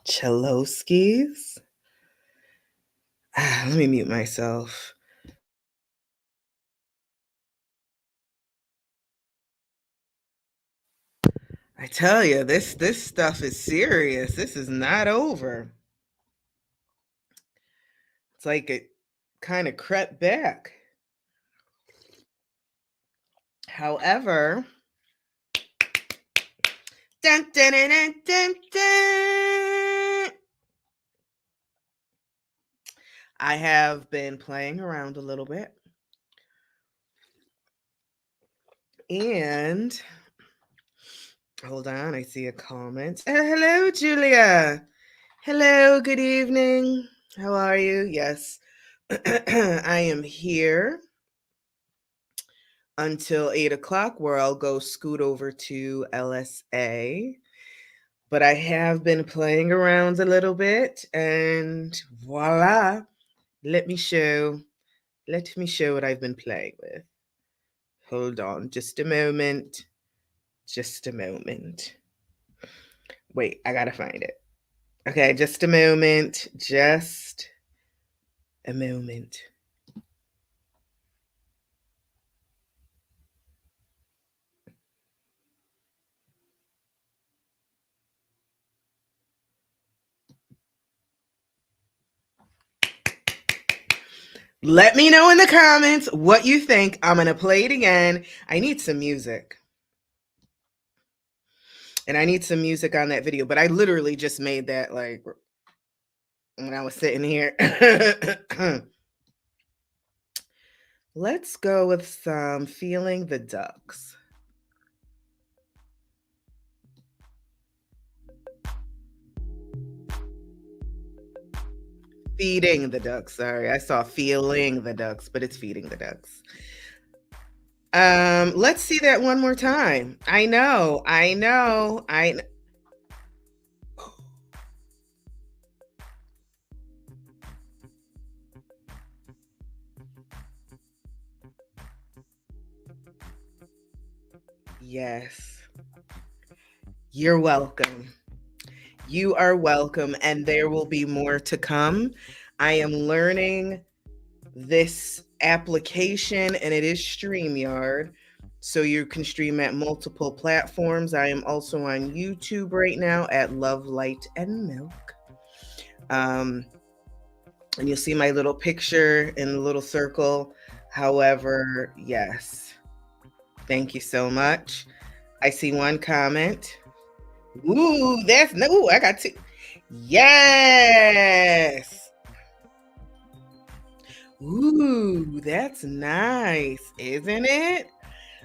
Chelowskis. Let me mute myself. I tell you, this stuff is serious. This is not over. It's like it kind of crept back. However, dun, dun, dun, dun, dun, dun, I have been playing around a little bit. And hold on, I see a comment. Hello, Julia. Hello, good evening. How are you? Yes, I am here until 8 o'clock, where I'll go scoot over to LSA. But I have been playing around a little bit, and voila! Let me show what I've been playing with. Hold on, just a moment. Just a moment. Wait, I gotta find it. Okay, just a moment. Just a moment. Let me know in the comments what you think. I'm going to play it again. I need some music. And I need some music on that video. But I literally just made that like when I was sitting here. Let's go with some Feeling the Ducks. Feeding the Ducks. Sorry, I saw Feeling the Ducks, but it's Feeding the Ducks. Let's see that one more time. I know. Yes. You're welcome. You are welcome, and there will be more to come. I am learning this application, and it is StreamYard. So you can stream at multiple platforms. I am also on YouTube right now at Love, Light, and Milk. And you'll see my little picture in the little circle. However, yes. Thank you so much. I see one comment. Ooh, that's no. I got two. Yes. Ooh, that's nice, isn't it?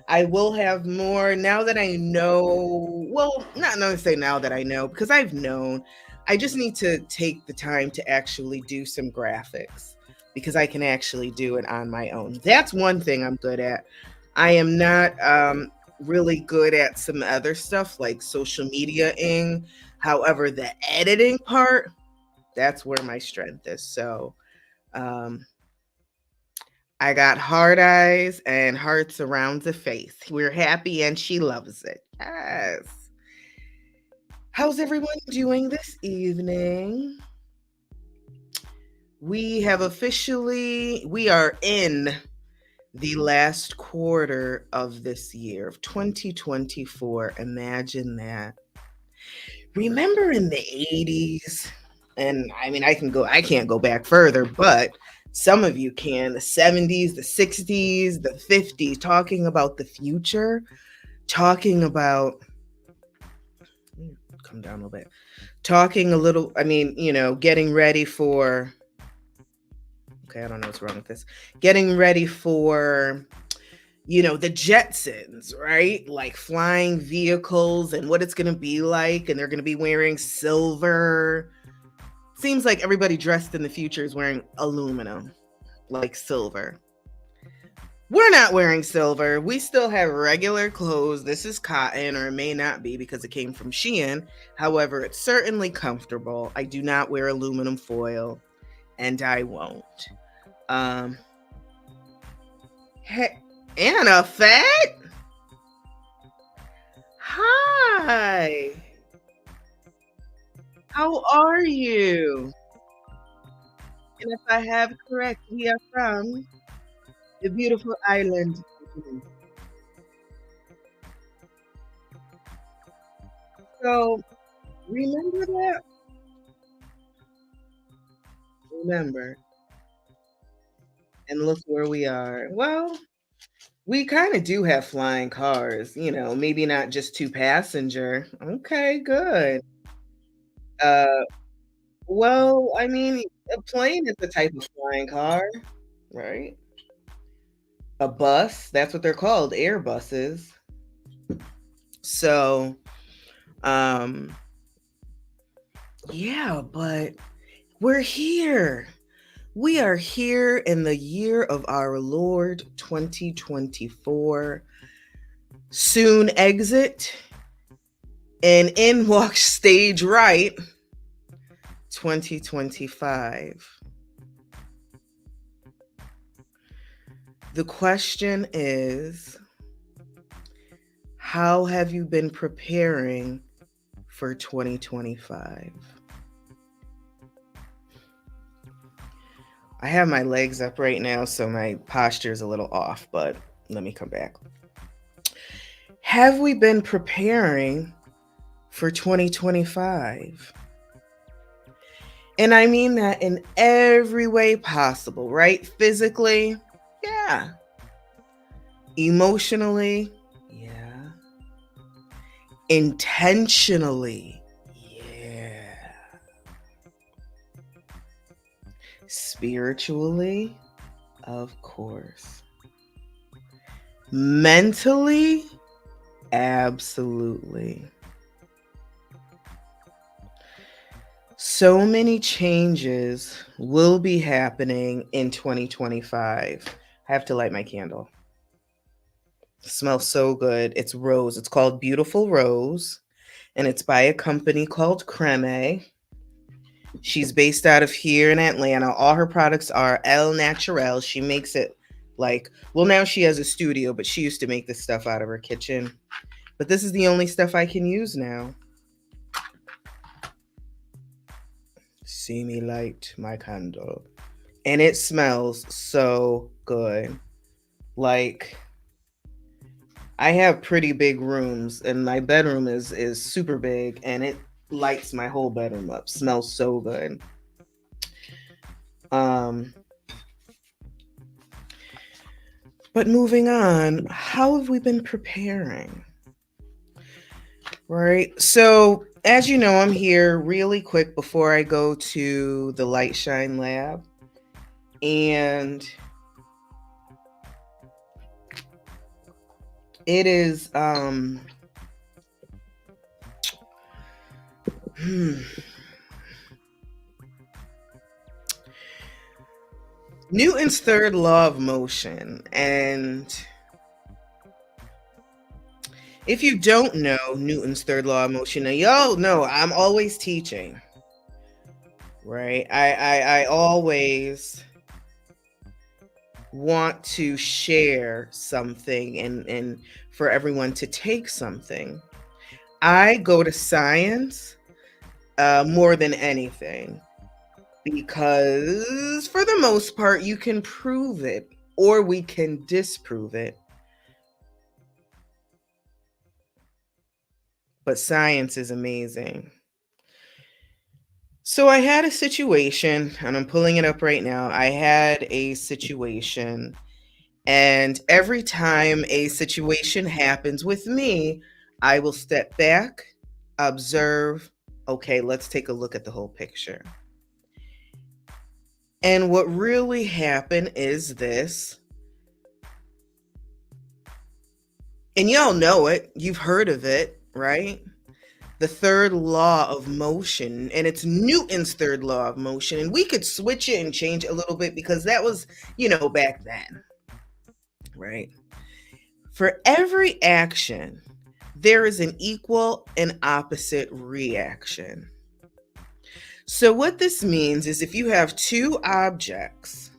I will have more now that I know. Well, not necessarily now that I know, because I've known. I just need to take the time to actually do some graphics because I can actually do it on my own. That's one thing I'm good at. I am not really good at some other stuff like social media-ing. However, the editing part, that's where my strength is. So, I got hard eyes and hearts around the face. We're happy and she loves it. Yes. How's everyone doing this evening? We are in the last quarter of this year of 2024. Imagine that. Remember in the 80s, and I mean, I can't go back further, but some of you can, the 70s, the 60s, the 50s, talking about the future, talking about, come down a little bit, talking a little, I mean, getting ready for, okay, I don't know what's wrong with this, getting ready for, the Jetsons, right? Like flying vehicles and what it's going to be like. And they're going to be wearing silver. Seems like everybody dressed in the future is wearing aluminum, like silver. We're not wearing silver. We still have regular clothes. This is cotton, or it may not be because it came from Shein. However, it's certainly comfortable. I do not wear aluminum foil, and I won't. Hey, Anna, fat? Hi, how are you? And if I have correct, we are from the beautiful island. So remember that? Remember. And look where we are. Well, we kind of do have flying cars, maybe not just two passenger. Okay, good. Uh, well, I mean, a plane is a type of flying car, right? A bus, that's what they're called, Airbuses. So, um, yeah, but we're here. We are here in the year of our Lord 2024. Soon exit and in walks stage right 2025. The question is, how have you been preparing for 2025? I have my legs up right now, so my posture is a little off, but let me come back. Have we been preparing for 2025? And I mean that in every way possible, right? Physically, yeah. Emotionally, yeah. Intentionally, yeah. Spiritually, of course. Mentally, absolutely. So many changes will be happening in 2025. I have to light my candle. It smells so good. It's rose. It's called Beautiful Rose, and it's by a company called Creme. She's based out of here in Atlanta. All her products are El Natural. She makes it well, now she has a studio, but she used to make this stuff out of her kitchen. But this is the only stuff I can use now. See me light my candle. And it smells so good. Like, I have pretty big rooms, and my bedroom is super big, and it lights my whole bedroom up. Smells so good. Um but moving on, how have we been preparing? Right. So, as you know, I'm here really quick before I go to the Light Shine Lab. And it is Newton's third law of motion. And if you don't know Newton's third law of motion, now y'all know I'm always teaching. Right? I always want to share something and for everyone to take something. I go to science more than anything because for the most part you can prove it or we can disprove it. But science is amazing. So I had a situation, and I'm pulling it up right now. I had a situation, and every time a situation happens with me, I will step back, observe. Okay, let's take a look at the whole picture. And what really happened is this, and y'all know it, you've heard of it, right? The third law of motion, and it's Newton's third law of motion. And we could switch it and change it a little bit because that was, back then, right? For every action, there is an equal and opposite reaction. So, what this means is if you have two objects,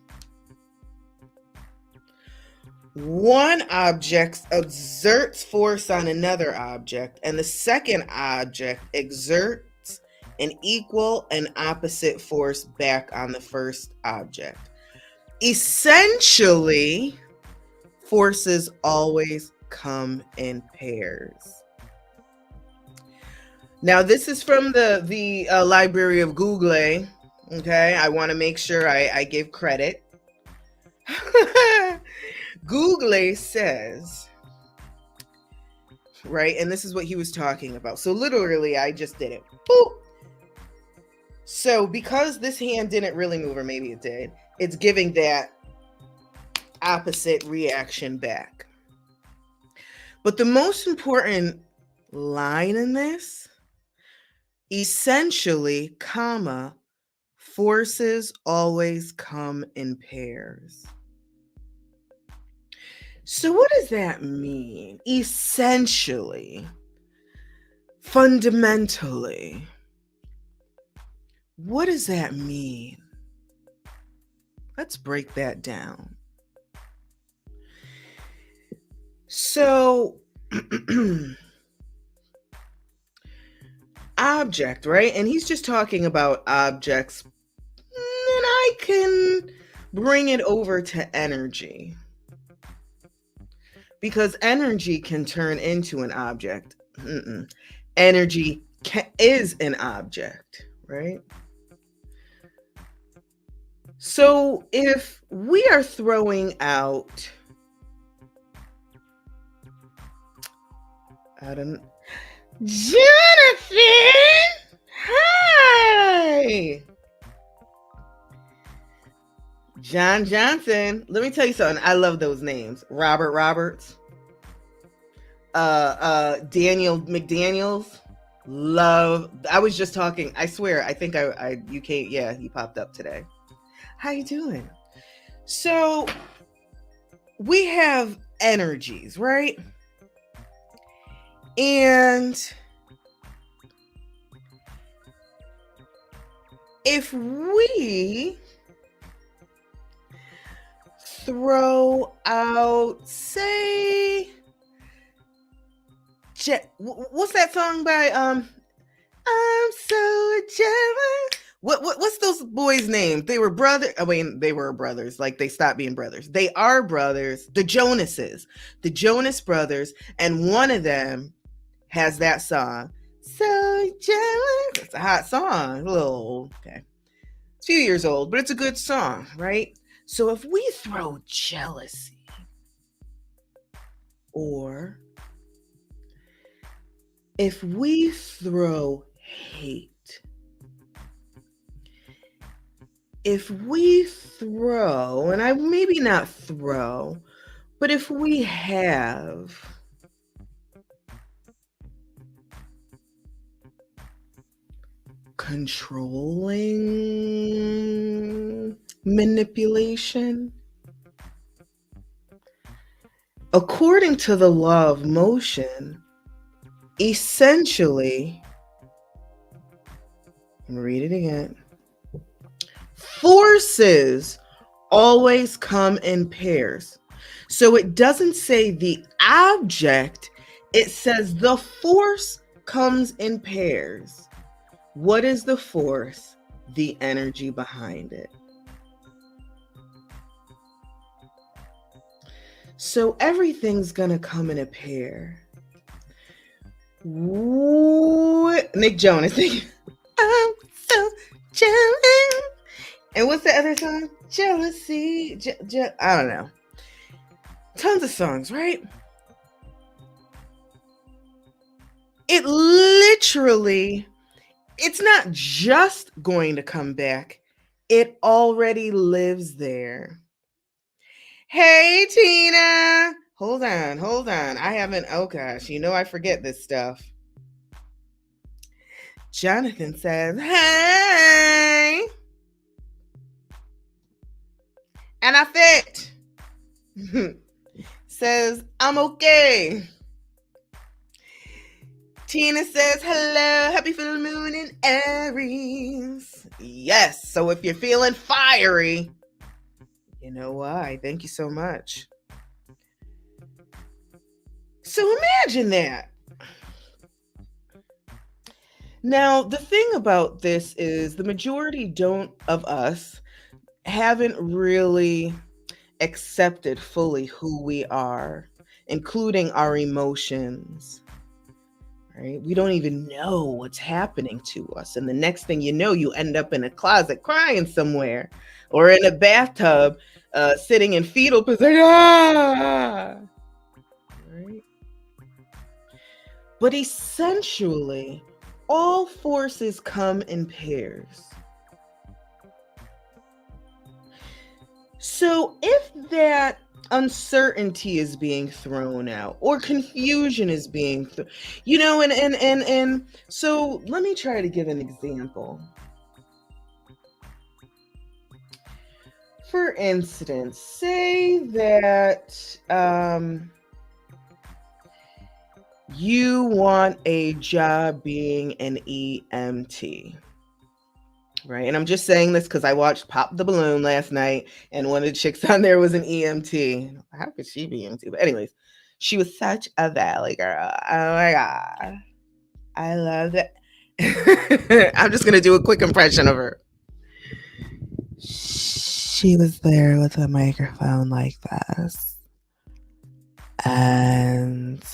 one object exerts force on another object, and the second object exerts an equal and opposite force back on the first object. Essentially, forces always come in pairs. Now, this is from the Library of Google. Okay, I want to make sure I give credit. Google says, right, and this is what he was talking about. So literally, I just did it. Boop. So because this hand didn't really move, or maybe it did, it's giving that opposite reaction back. But the most important line in this, essentially, comma, forces always come in pairs. So what does that mean? Essentially, fundamentally, what does that mean? Let's break that down. So, object, right? And he's just talking about objects. And I can bring it over to energy, because energy can turn into an object. Energy is an object, right? So if we are throwing out, I don't, Jonathan, hi, John Johnson. Let me tell you something. I love those names. Robert Roberts, Daniel McDaniels. Love. I was just talking. I swear. I think you came. Yeah, he popped up today. How you doing? So we have energies, right? And if we throw out, say, what's that song by I'm so jealous. What's those boys' names? They were brothers. I mean, they were brothers. Like, they stopped being brothers. They are brothers. The Jonases, the Jonas Brothers, and one of them has that song. So jealous. It's a hot song. A little old. Okay, it's a few years old, but it's a good song, right? So if we throw jealousy, or if we throw hate, if we throw, and I maybe not throw, but if we have controlling manipulation, according to the law of motion, essentially, I'm gonna read it again. Forces always come in pairs. So it doesn't say the object, it says the force comes in pairs. What is the force? The energy behind it. So everything's gonna come in a pair. Nick Jonas. I'm so jealous. And what's the other song? Jealousy. I don't know. Tons of songs, right? It literally, it's not just going to come back. It already lives there. Hey, Tina. Hold on. I haven't, oh gosh, I forget this stuff. Jonathan says, hey. And I fit. Says, I'm okay. Tina says, hello, happy full moon in Aries. Yes, so if you're feeling fiery, you know why. Thank you so much. So imagine that. Now, the thing about this is the majority don't of us haven't really accepted fully who we are, including our emotions. Right? We don't even know what's happening to us. And the next thing you know, you end up in a closet crying somewhere or in a bathtub sitting in fetal position. Ah! Right? But essentially, all forces come in pairs. So if that uncertainty is being thrown out or confusion is being and so let me try to give an example. For instance, say that you want a job being an EMT. Right. And I'm just saying this because I watched Pop the Balloon last night, and one of the chicks on there was an EMT. How could she be EMT? But, anyways, she was such a valley girl. Oh my God. I love it. I'm just going to do a quick impression of her. She was there with a microphone like this. And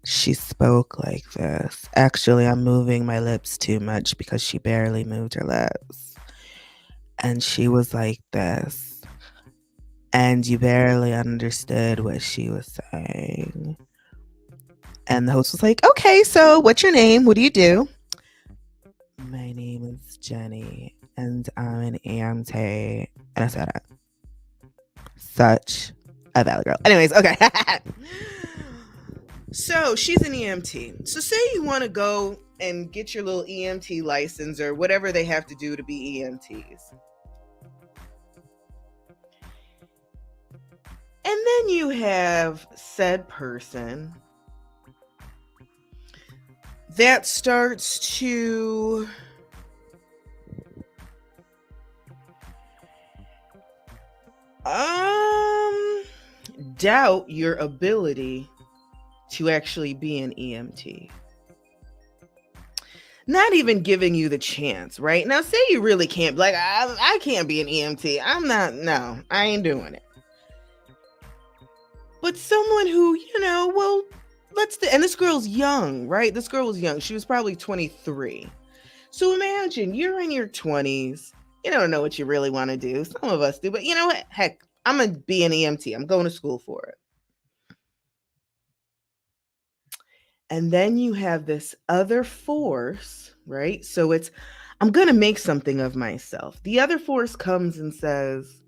she spoke like this. Actually, I'm moving my lips too much because she barely moved her lips. And she was like this. And you barely understood what she was saying. And the host was like, okay, so what's your name? What do you do? My name is Jenny, and I'm an EMT. And I said it. Such a valley girl. Anyways, okay. So she's an EMT. So say you want to go and get your little EMT license or whatever they have to do to be EMTs. And then you have said person that starts to doubt your ability to actually be an EMT. Not even giving you the chance, right? Now, say you really can't, like, I can't be an EMT. I ain't doing it. But someone who, well, and this girl's young, right? This girl was young. She was probably 23. So imagine you're in your 20s. You don't know what you really want to do. Some of us do, but you know what? Heck, I'm going to be an EMT. I'm going to school for it. And then you have this other force, right? So I'm going to make something of myself. The other force comes and says,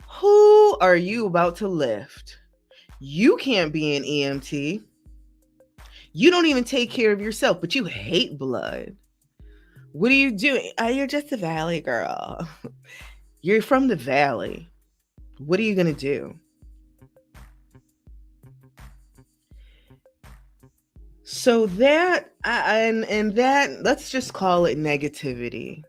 who are you about to lift? You can't be an EMT. You don't even take care of yourself, but you hate blood. What are you doing? You're just a valley girl. You're from the valley. What are you going to do? So that, and that, let's just call it negativity,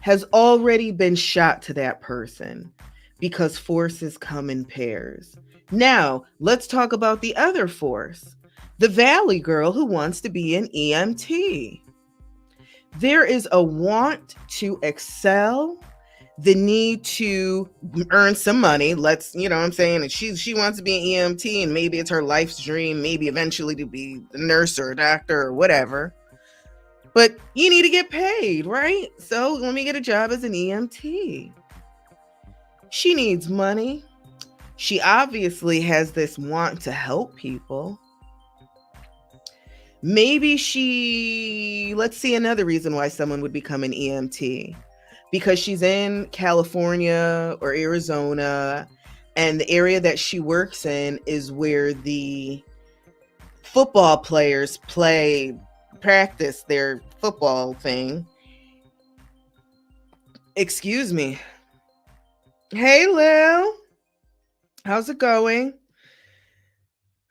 has already been shot to that person because forces come in pairs. Now, let's talk about the other force, the valley girl who wants to be an EMT. There is a want to excel, the need to earn some money. Let's, you know what I'm saying? And she wants to be an EMT, and maybe it's her life's dream, maybe eventually to be a nurse or a doctor or whatever. But you need to get paid, right? So let me get a job as an EMT. She needs money. She obviously has this want to help people. Maybe let's see another reason why someone would become an EMT. Because she's in California or Arizona, and the area that she works in is where the football players practice their football thing. Excuse me. Hey, Lil. How's it going?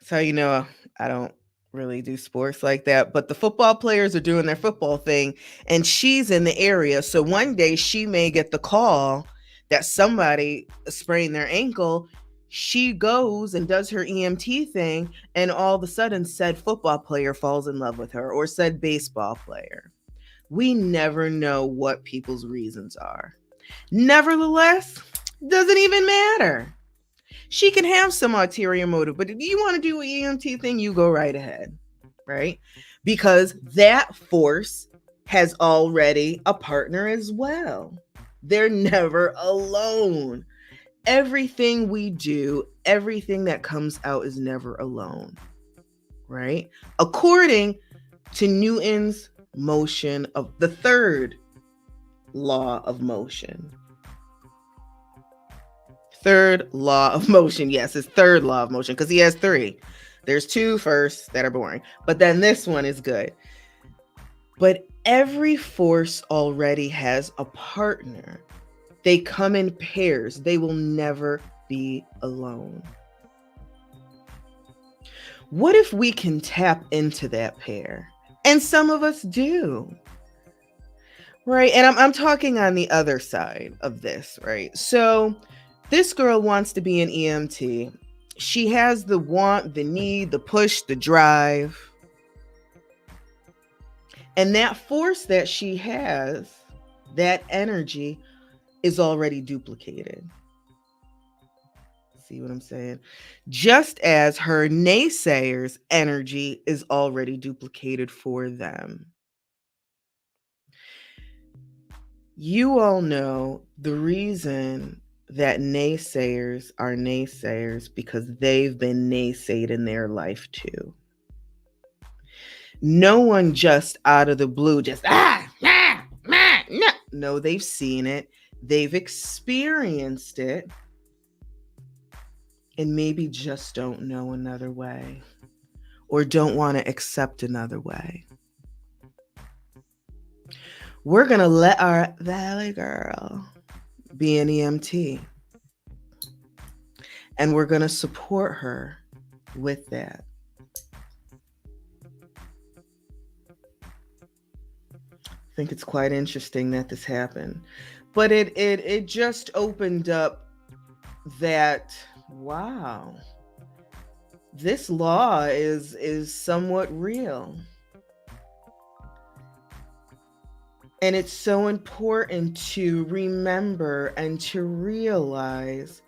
So, I don't really do sports like that, but the football players are doing their football thing, and she's in the area. So one day she may get the call that somebody sprained their ankle. She goes and does her EMT thing, and all of a sudden, said football player falls in love with her, or said baseball player. We never know what people's reasons are. Nevertheless, doesn't even matter. She can have some ulterior motive, but if you want to do an EMT thing, you go right ahead, right? Because that force has already a partner as well. They're never alone. Everything we do, everything that comes out is never alone, right? According to Newton's motion of the third law of motion. Third law of motion. Yes, his third law of motion, because he has three. There's two first that are boring, but then this one is good. But every force already has a partner. They come in pairs. They will never be alone. What if we can tap into that pair? And some of us do. Right? And I'm talking on the other side of this, right? So this girl wants to be an EMT. She has the want, the need, the push, the drive. And that force that she has, that energy, is already duplicated. See what I'm saying? Just as her naysayers' energy is already duplicated for them. You all know the reason that naysayers are naysayers because they've been naysayed in their life too. No one just out of the blue just no, they've seen it, they've experienced it, and maybe just don't know another way or don't want to accept another way. We're going to let our Valley girl be an EMT. And we're going to support her with that. I think it's quite interesting that this happened. But it just opened up that, wow, this law is somewhat real. And it's so important to remember and to realize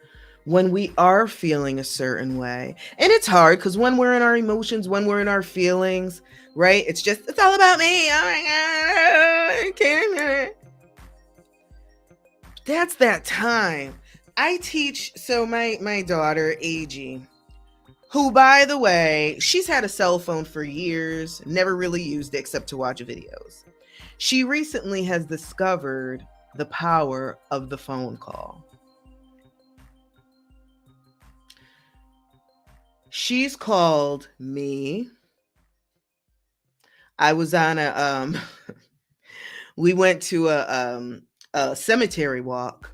when we are feeling a certain way. And it's hard because when we're in our emotions, when we're in our feelings, right? It's all about me. Oh my God, I can't. That's that time. I teach, so my daughter, AG, who, by the way, she's had a cell phone for years, never really used it except to watch videos. She recently has discovered the power of the phone call. She's called me. I was on we went to a cemetery walk,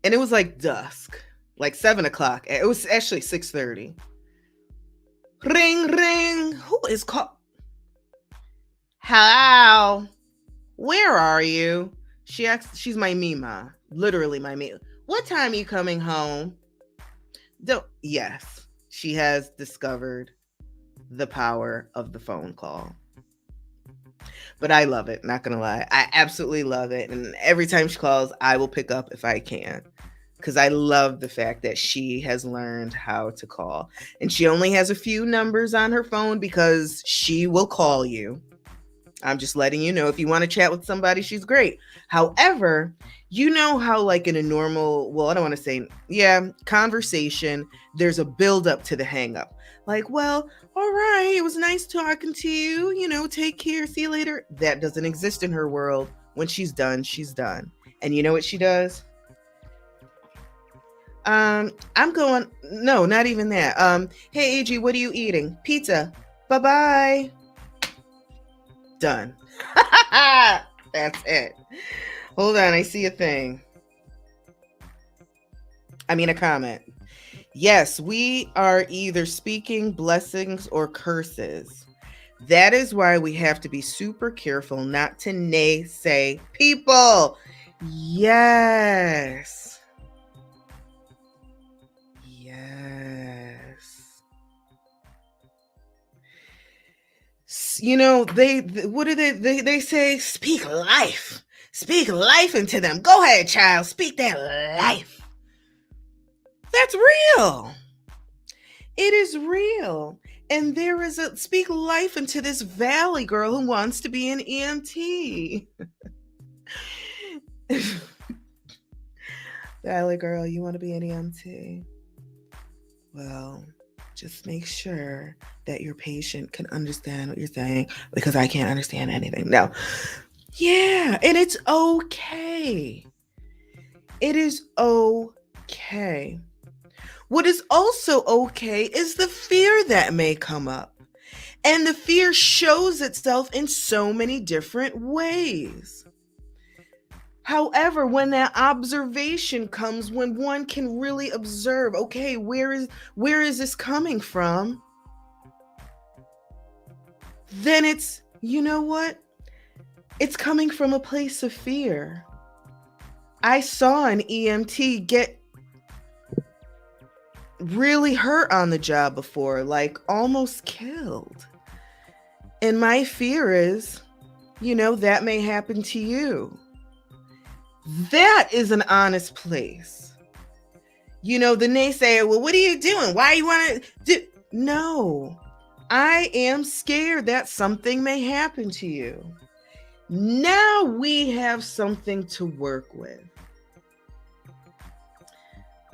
and it was like dusk, like 7:00. It was actually 6:30. Ring, ring. Who is called? Hello. Where are you? She asked. She's my Mima, literally my Mima. What time are you coming home? Yes, she has discovered the power of the phone call. But I love it, not gonna lie. I absolutely love it. And every time she calls, I will pick up if I can. Because I love the fact that she has learned how to call. And she only has a few numbers on her phone because she will call you. I'm just letting you know, if you want to chat with somebody, she's great. However, you know how like in a normal, well, I don't want to say, conversation, there's a buildup to the hang up. Like, well, all right, it was nice talking to you, take care, see you later. That doesn't exist in her world. When she's done, she's done. And you know what she does? I'm going, no, not even that. Hey, AG, what are you eating? Pizza. Bye-bye. Done. That's it. Hold on, I see a thing. A comment. Yes, we are either speaking blessings or curses. That is why we have to be super careful not to naysay people. Yes. what do they say? Speak life into them. Go ahead, child, speak that life. That's real. It is real. And there is a speak life into this Valley girl who wants to be an EMT. Valley girl, you want to be an EMT? Well, just make sure that your patient can understand what you're saying, because I can't understand anything. No. Yeah, and it's okay. It is okay. What is also okay is the fear that may come up. And the fear shows itself in so many different ways. However, when that observation comes, when one can really observe, okay, where is this coming from? Then it's, you know what? It's coming from a place of fear. I saw an EMT get really hurt on the job before, like almost killed. And my fear is, that may happen to you. That is an honest place. The naysayer, well, what are you doing? Why you want to do? No, I am scared that something may happen to you. Now we have something to work with.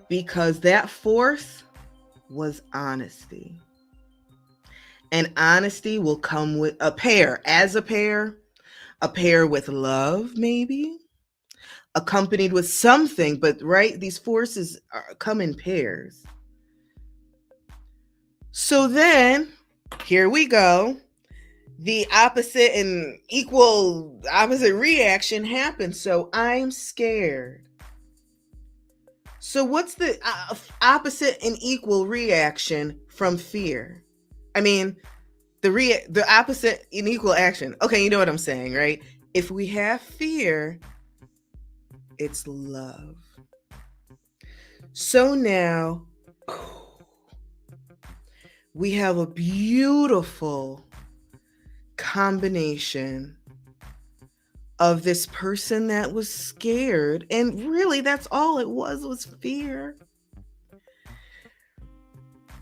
Because that force was honesty. And honesty will come with a pair with love, maybe, accompanied with something, but right, these forces come in pairs. So then, here we go. The opposite reaction happens. So I'm scared. So what's the opposite and equal reaction from fear? I mean, the opposite and equal action. Okay, you know what I'm saying, right? If we have fear, it's love. So now we have a beautiful combination of this person that was scared, and really that's all it was fear.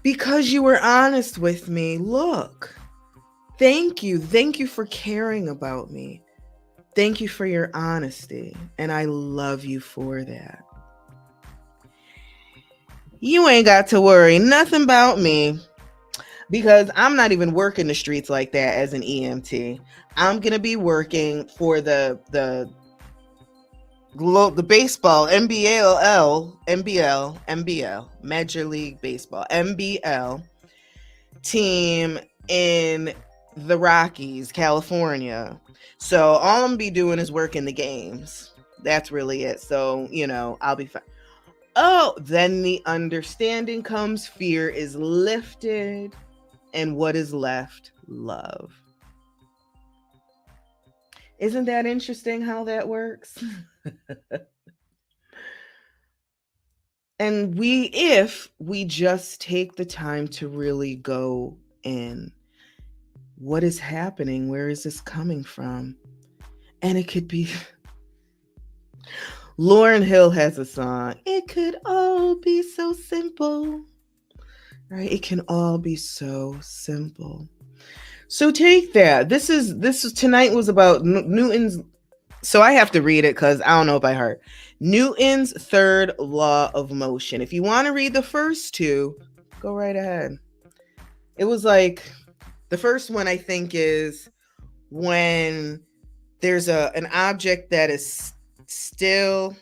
Because you were honest with me. Look, thank you for caring about me. Thank you for your honesty, and I love you for that. You ain't got to worry nothing about me, because I'm not even working the streets like that as an EMT. I'm going to be working for the baseball, MBL, Major League Baseball, MBL team in the Rockies, California. So all I'm going to be doing is working the games. That's really it. So, I'll be fine. Oh, then the understanding comes. Fear is lifted. And what is left? Love. Isn't that interesting how that works? And if we just take the time to really go in, what is happening? Where is this coming from? And it could be... Lauryn Hill has a song. It could all be so simple. Right? It can all be so simple. So take that. This is tonight was about Newton's. So I have to read it because I don't know by heart. Newton's third law of motion. If you want to read the first two, go right ahead. It was like the first one, I think, is when there's an object that is still,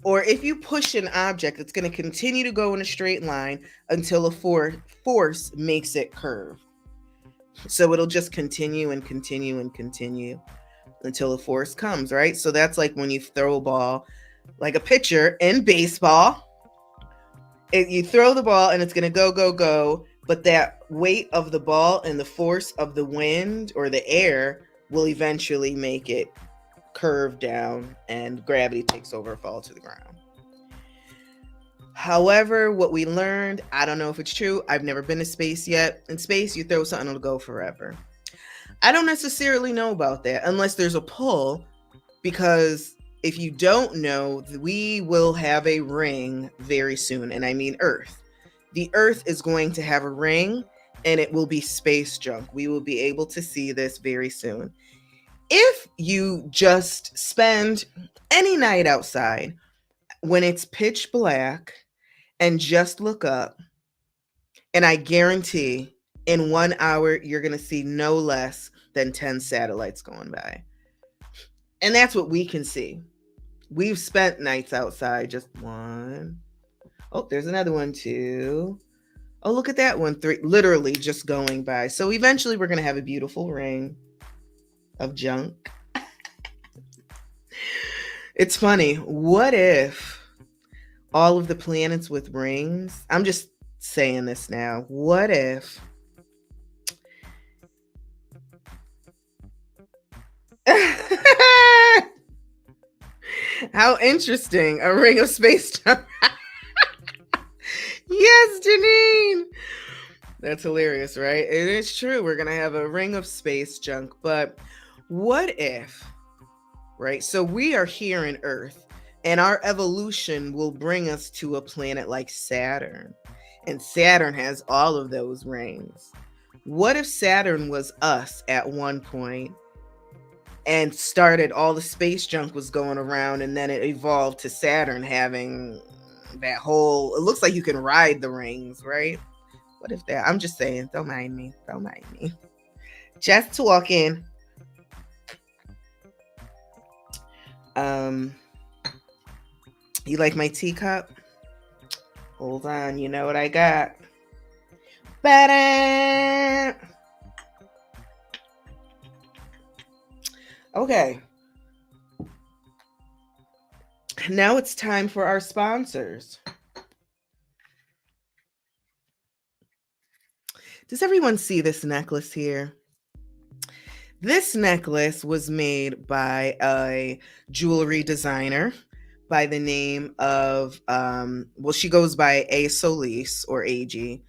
or if you push an object, it's going to continue to go in a straight line until a force makes it curve. So it'll just continue and continue and continue until a force comes, right? So that's like when you throw a ball, like a pitcher in baseball. You throw the ball and it's going to go, but that weight of the ball and the force of the wind or the air will eventually make it curve down and gravity takes over, fall to the ground. However, what we learned, I don't know if it's true. I've never been to space yet. In space, you throw something, it'll go forever. I don't necessarily know about that unless there's a pull, because if you don't know, we will have a ring very soon. And I mean Earth. The Earth is going to have a ring, and it will be space junk. We will be able to see this very soon. If you just spend any night outside when it's pitch black and just look up, and I guarantee in 1 hour, you're going to see no less than 10 satellites going by. And that's what we can see. We've spent nights outside, just one. Oh, there's another one, too. Oh, look at that one, three, literally just going by. So eventually we're going to have a beautiful ring of junk. It's funny. What if all of the planets with rings, I'm just saying this now, what if how interesting, a ring of space time. Yes, Janine. That's hilarious, right? It is true. We're going to have a ring of space junk. But what if, right? So we are here in Earth, and our evolution will bring us to a planet like Saturn. And Saturn has all of those rings. What if Saturn was us at one point and started, all the space junk was going around, and then it evolved to Saturn having that whole, it looks like you can ride the rings, right? What if that, I'm just saying, don't mind me. Just talking. You like my teacup? Hold on, you know what I got. Ba-da! Okay. Now it's time for our sponsors. Does everyone see this necklace here? This necklace was made by a jewelry designer by the name of, she goes by A Solis or AG.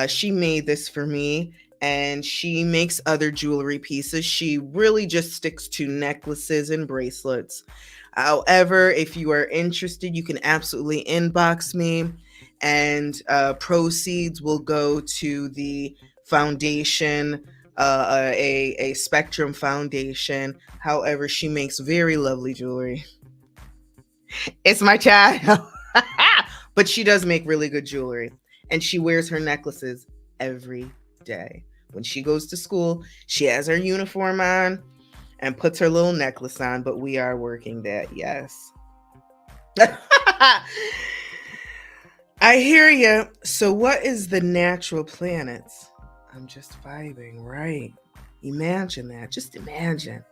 She made this for me, and she makes other jewelry pieces. She really just sticks to necklaces and bracelets. However, if you are interested, you can absolutely inbox me, and proceeds will go to the foundation, a Spectrum Foundation. However, she makes very lovely jewelry. It's my child. But she does make really good jewelry, and she wears her necklaces every day. When she goes to school, she has her uniform on and puts her little necklace on, but we are working that, yes. I hear you. So what is the natural planets? I'm just vibing, right? Imagine that. Just imagine.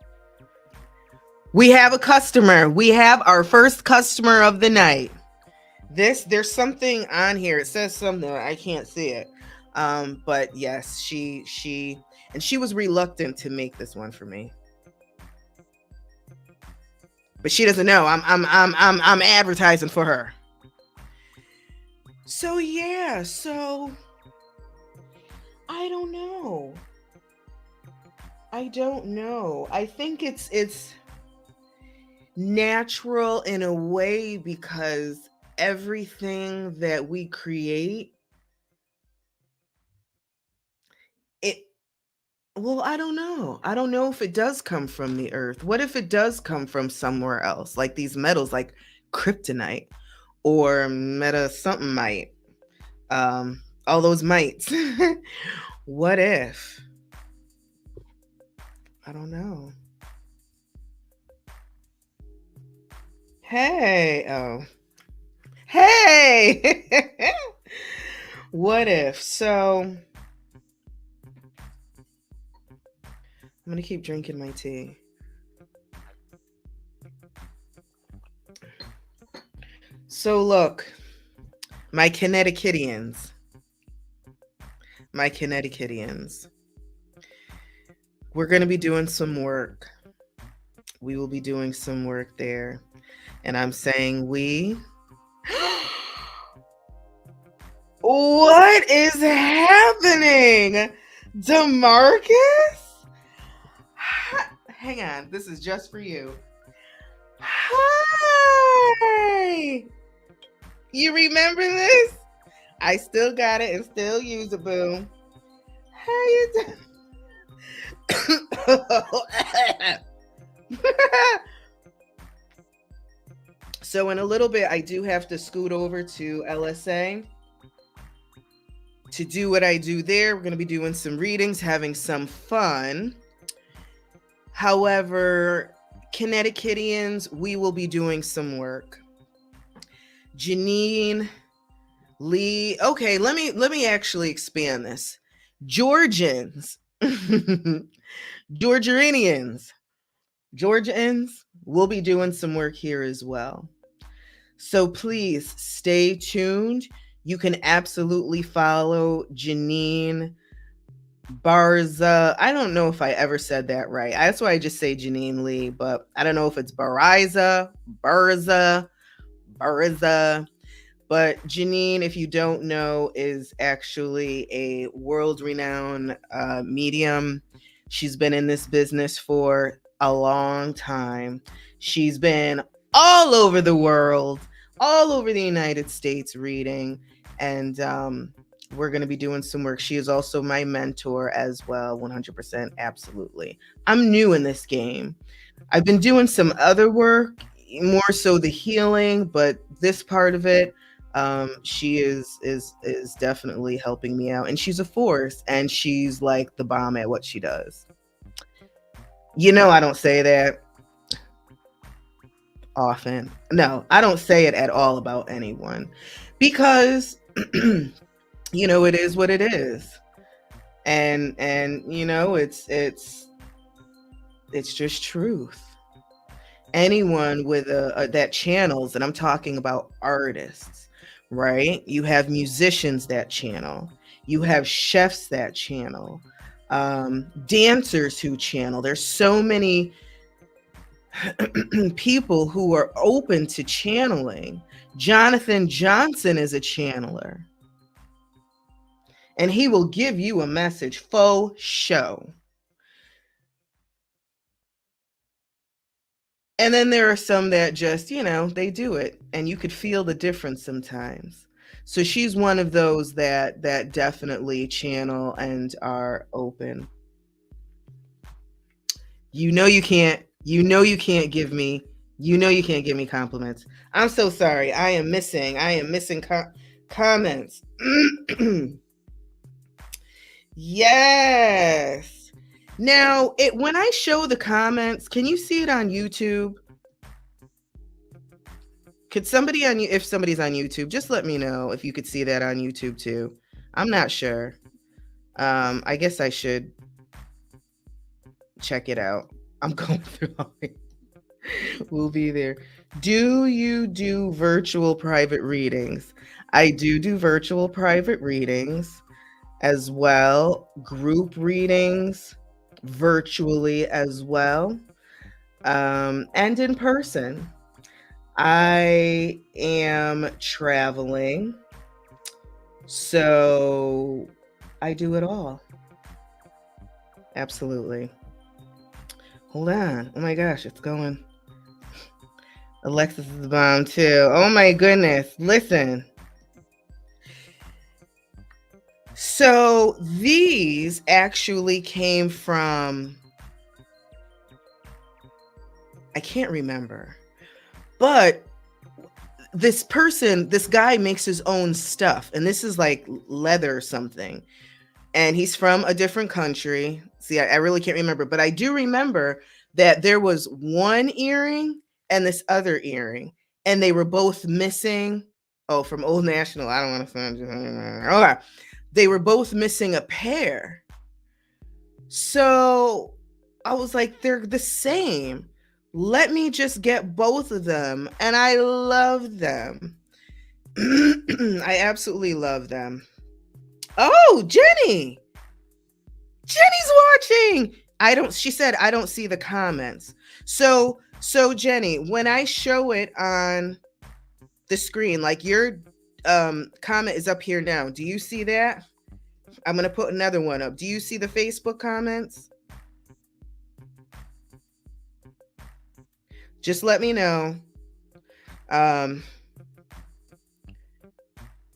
We have a customer. We have our first customer of the night. There's something on here. It says something. I can't see it. But yes, she was reluctant to make this one for me. But she doesn't know. I'm advertising for her. So yeah, I don't know. I think it's natural in a way, because everything that we create, I don't know. I don't know if it does come from the earth. What if it does come from somewhere else, like these metals, like kryptonite or meta something might, all those mites. What if? I don't know. Hey, hey. What if? So I'm gonna keep drinking my tea. So look, my Connecticutians. We're going to be doing some work. We will be doing some work there. And I'm saying we. What is happening? DeMarcus? Hang on. This is just for you. Hi. You remember this? I still got it and still use it, boo. How you doing? So in a little bit, I do have to scoot over to LSA to do what I do there. We're going to be doing some readings, having some fun. However, Connecticutians, we will be doing some work. Janine Lee. Okay, let me actually expand this. Georgians, Georgianians, Georgians, we'll be doing some work here as well. So please stay tuned. You can absolutely follow Janine Barza. I don't know if I ever said that right. That's why I just say Janine Lee, but I don't know if it's Barza. But Janine, if you don't know, is actually a world-renowned medium. She's been in this business for a long time. She's been all over the world, all over the United States reading, and we're going to be doing some work. She is also my mentor as well, 100%, absolutely. I'm new in this game. I've been doing some other work, more so the healing, but this part of it, she is definitely helping me out, and she's a force, and she's like the bomb at what she does. You know, I don't say that often. No, I don't say it at all about anyone, because you know, it is what it is, and you know, it's just truth. Anyone with a that channels, and I'm talking about artists, right? You have musicians that channel, you have chefs that channel, dancers who channel. There's so many people who are open to channeling. Jonathan Johnson is a channeler, and he will give you a message faux show. And then there are some that just, you know, they do it, and you could feel the difference sometimes. So she's one of those that definitely channel and are open. You know you can't give me compliments. I'm so sorry. I am missing comments. Yes. Now, when I show the comments, can you see it on YouTube? Could somebody if somebody's on YouTube, just let me know if you could see that on YouTube too. I'm not sure. I guess I should check it out. I'm going through all it. We'll be there. Do you do virtual private readings? I do virtual private readings as well, group readings virtually as well, and in person. I am traveling, so I do it all. Absolutely. Hold on. Oh my gosh, it's going. Alexis is the bomb too. Oh my goodness. Listen. So these actually came from, I can't remember, but this guy makes his own stuff, and this is like leather or something, and he's from a different country. See, I really can't remember, but I do remember that there was one earring and this other earring, and they were both missing. Oh, from Old National. I don't want to sound. Okay. They were both missing a pair. So I was like, they're the same. Let me just get both of them. And I love them. I absolutely love them. Oh, Jenny. Jenny's watching. She said, I don't see the comments. So Jenny, when I show it on the screen, like your comment is up here now. Do you see that? I'm going to put another one up. Do you see the Facebook comments? Just let me know. Um,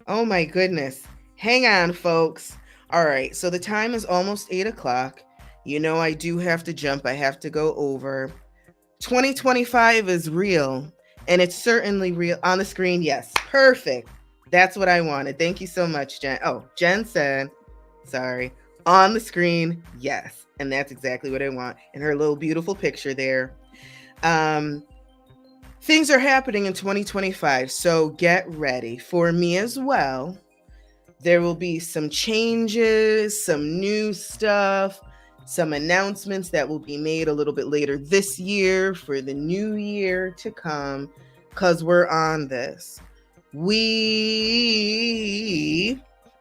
oh my goodness. Hang on, folks. All right, so the time is almost 8 o'clock. You know, I do have to jump. I have to go over. 2025 is real, and it's certainly real on the screen. Yes, perfect. That's what I wanted. Thank you so much, Jen. Oh, Jen said, sorry, on the screen. Yes, and that's exactly what I want. And her little beautiful picture there. Things are happening in 2025, so get ready. For me as well, there will be some changes, some new stuff, some announcements that will be made a little bit later this year for the new year to come, because we're on this. We,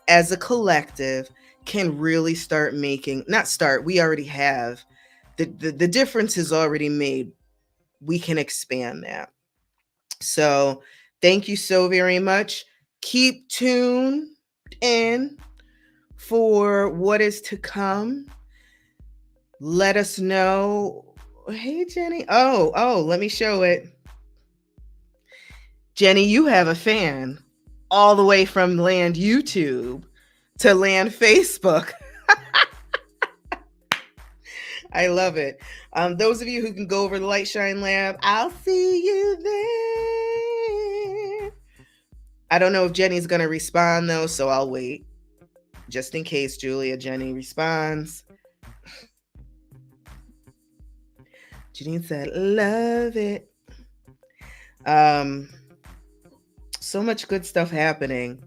as a collective, can really start making, not start, we already have. The difference is already made. We can expand that. So thank you so very much. Keep tuned in for what is to come. Let us know. Hey, Jenny. Oh, let me show it. Jenny, you have a fan all the way from land YouTube to land Facebook. I love it. Those of you who can go over the Light Shine Lab, I'll see you there. I don't know if Jenny's going to respond, though, so I'll wait. Just in case, Julia, Jenny responds. Janine said, love it. So much good stuff happening.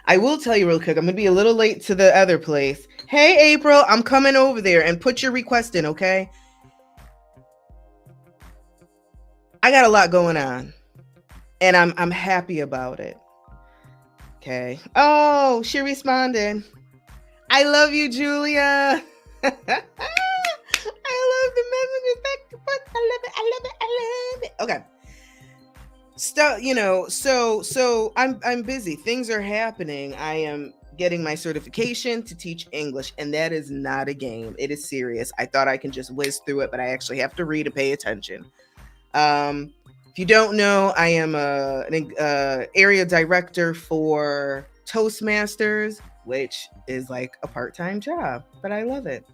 I will tell you real quick, I'm going to be a little late to the other place. Hey, April, I'm coming over there, and put your request in, okay? I got a lot going on, and I'm happy about it. Okay. Oh, she responded. I love you, Julia. I love the messages. I love it. Okay. So I'm busy. Things are happening. I am getting my certification to teach English, and that is not a game. It is serious. I thought I can just whiz through it, but I actually have to read and pay attention. If you don't know, I am an area director for Toastmasters, which is like a part-time job, but I love it.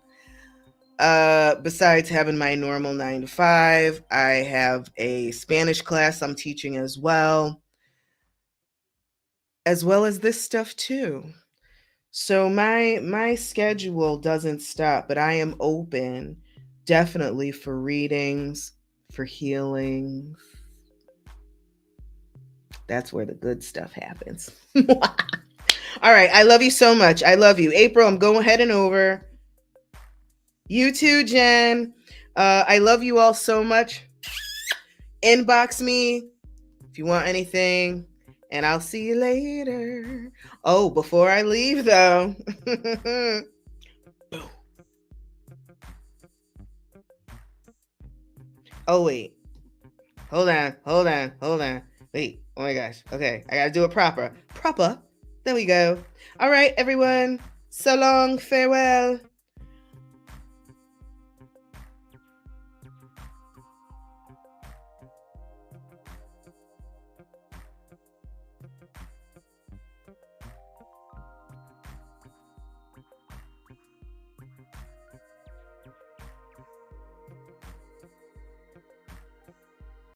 Besides having my normal 9 to 5, I have a Spanish class I'm teaching as well as this stuff too. So my schedule doesn't stop, but I am open definitely for readings, for healings. That's where the good stuff happens. All right. I love you so much. I love you. April, I'm going heading over. You too, Jen. I love you all so much. Inbox me if you want anything, and I'll see you later. Oh, before I leave, though. Oh, wait. Hold on. Wait. Oh, my gosh. Okay. I got to do it proper. There we go. All right, everyone. So long. Farewell.